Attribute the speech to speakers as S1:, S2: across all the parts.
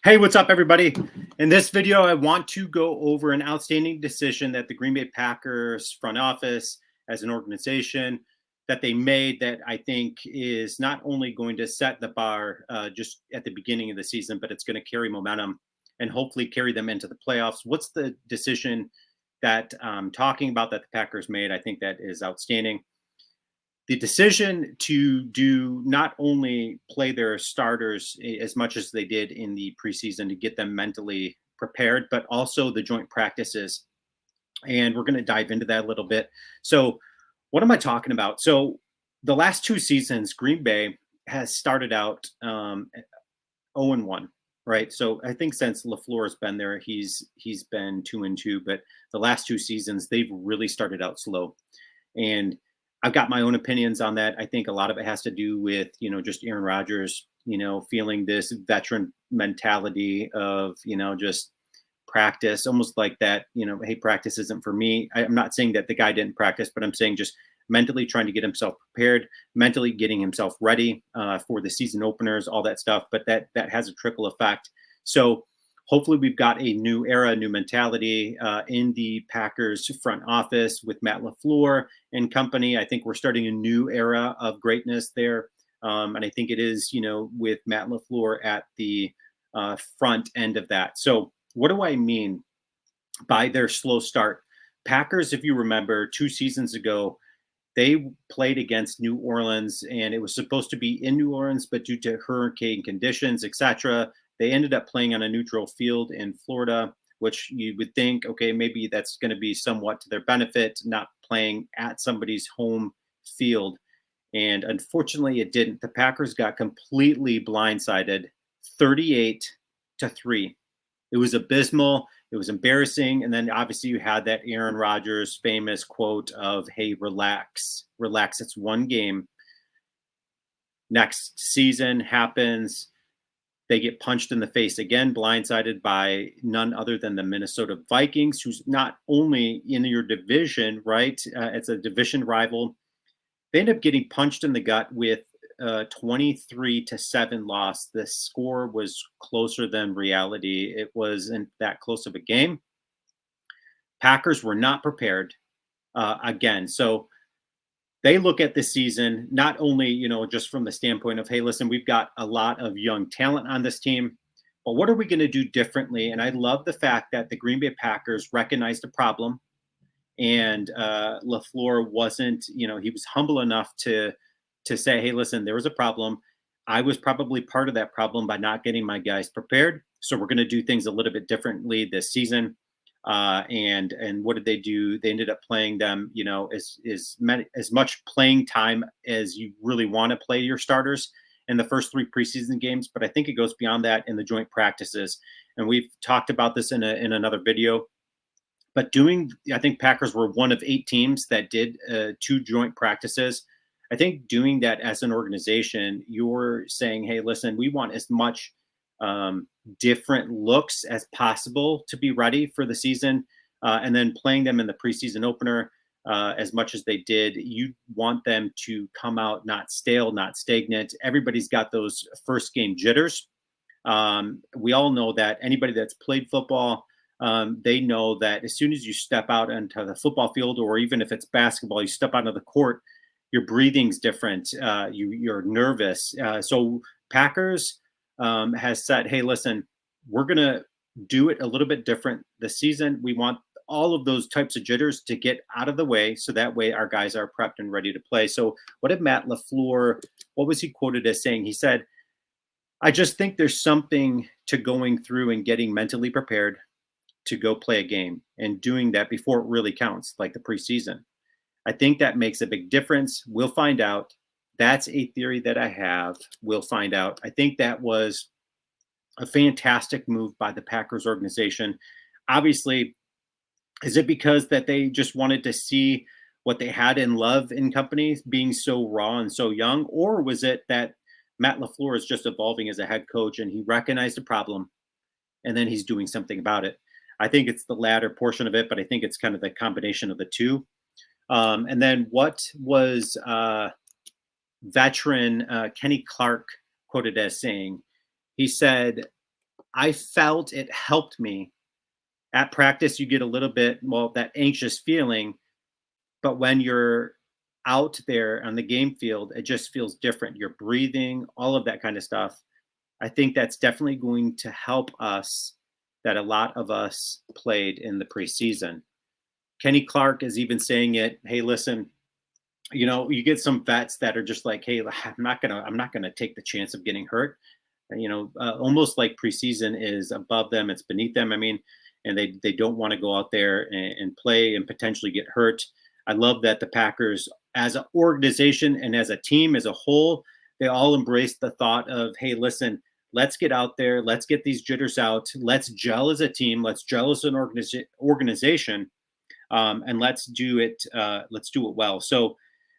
S1: Hey, what's up, everybody? In this video, I want to go over an outstanding decision that the Green Bay Packers front office, as an organization, that they made that I think is not only going to set the bar just at the beginning of the season, but it's going to carry momentum and hopefully carry them into the playoffs. What's the decision that I'm talking about that the Packers made? I think that is outstanding. The decision to do not only play their starters as much as they did in the preseason to get them mentally prepared, but also the joint practices. And we're going to dive into that a little bit. So, what am I talking about? So, the last two seasons, Green Bay has started out 0-1, right? So, I think since LaFleur has been there, he's been 2-2, but the last two seasons they've really started out slow. And I've got my own opinions on that. I think a lot of it has to do with, just Aaron Rodgers, feeling this veteran mentality of, just practice, almost like that, hey, practice isn't for me. I'm not saying that the guy didn't practice, but I'm saying just mentally trying to get himself prepared, mentally getting himself ready for the season openers, all that stuff. But that has a trickle effect. So hopefully we've got a new era, new mentality in the Packers front office with Matt LaFleur and company. I think we're starting a new era of greatness there. And I think it is, with Matt LaFleur at the front end of that. So what do I mean by their slow start? Packers, if you remember, 2 seasons ago, they played against New Orleans, and it was supposed to be in New Orleans, but due to hurricane conditions, etc., they ended up playing on a neutral field in Florida, which you would think, okay, maybe that's going to be somewhat to their benefit, not playing at somebody's home field. And unfortunately, it didn't. The Packers got completely blindsided, 38-3. It was abysmal. It was embarrassing. And then obviously you had that Aaron Rodgers famous quote of, hey, relax, relax. It's one game. Next season happens. They get punched in the face again, blindsided by none other than the Minnesota Vikings, who's not only in your division, right? It's a division rival. They end up getting punched in the gut with 23-7 loss. The score was closer than reality. It wasn't that close of a game. Packers were not prepared again. So they look at this season not only, just from the standpoint of, hey, listen, we've got a lot of young talent on this team, but what are we going to do differently? And I love the fact that the Green Bay Packers recognized a problem, and LaFleur wasn't, he was humble enough to say, hey, listen, there was a problem. I was probably part of that problem by not getting my guys prepared. So we're going to do things a little bit differently this season. And what did they do? They ended up playing them, as much playing time as you really want to play your starters in the first three preseason games. But I think it goes beyond that in the joint practices. And we've talked about this in another video. But I think Packers were one of 8 teams that did 2 joint practices. I think doing that as an organization, you're saying, hey, listen, we want as much different looks as possible to be ready for the season. And then playing them in the preseason opener as much as they did, you want them to come out not stale, not stagnant. Everybody's got those first game jitters. We all know that anybody that's played football, they know that as soon as you step out into the football field, or even if it's basketball, you step out of the court, your breathing's different. You're nervous. So Packers has said, hey, listen, we're going to do it a little bit different this season. We want all of those types of jitters to get out of the way, so that way our guys are prepped and ready to play. So what did Matt LaFleur, what was he quoted as saying? He said, I just think there's something to going through and getting mentally prepared to go play a game and doing that before it really counts, like the preseason. I think that makes a big difference. We'll find out. That's a theory that I have. We'll find out. I think that was a fantastic move by the Packers organization. Obviously, is it because that they just wanted to see what they had in Love and company being so raw and so young? Or was it that Matt LaFleur is just evolving as a head coach and he recognized a problem and then he's doing something about it? I think it's the latter portion of it, but I think it's kind of the combination of the two. And then what was veteran Kenny Clark quoted as saying? He said, I felt it helped me. At practice, you get a little bit, well, that anxious feeling, but when you're out there on the game field, it just feels different. You're breathing, all of that kind of stuff. I think that's definitely going to help us, that a lot of us played in the preseason. Kenny Clark is even saying it. Hey, listen, you get some vets that are just like, hey, I'm not gonna take the chance of getting hurt. Almost like preseason is above them, it's beneath them. I mean, and they don't want to go out there and play and potentially get hurt. I love that the Packers, as an organization and as a team as a whole, they all embrace the thought of, hey, listen, let's get out there, let's get these jitters out, let's gel as a team, let's gel as an organization, and let's do it. Let's do it well. So,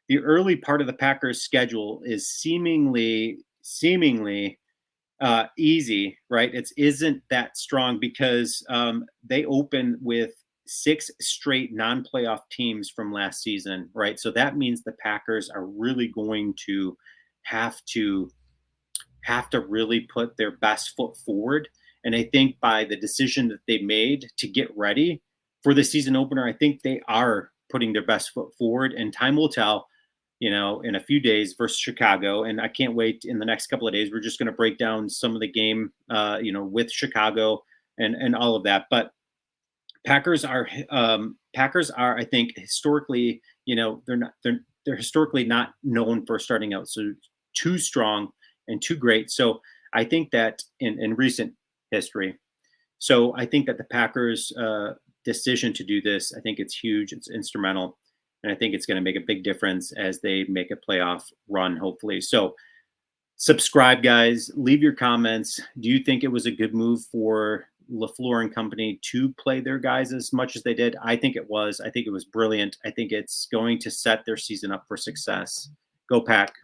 S1: the early part of the Packers' schedule is seemingly easy, right? It isn't that strong because they open with six straight non-playoff teams from last season, right? So that means the Packers are really going to have to really put their best foot forward. And I think by the decision that they made to get ready for the season opener, I think they are putting their best foot forward. And time will tell, in a few days versus Chicago. And I can't wait in the next couple of days. We're just going to break down some of the game, with Chicago and all of that. But Packers are, I think, historically, they're historically not known for starting out so too strong and too great. So I think that in recent history, so I think that the Packers' decision to do this, I think it's huge. It's instrumental, and I think it's going to make a big difference as they make a playoff run, hopefully. So subscribe, guys. Leave your comments. Do you think it was a good move for LaFleur and company to play their guys as much as they did? I think it was. I think it was brilliant. I think it's going to set their season up for success. Go Pack.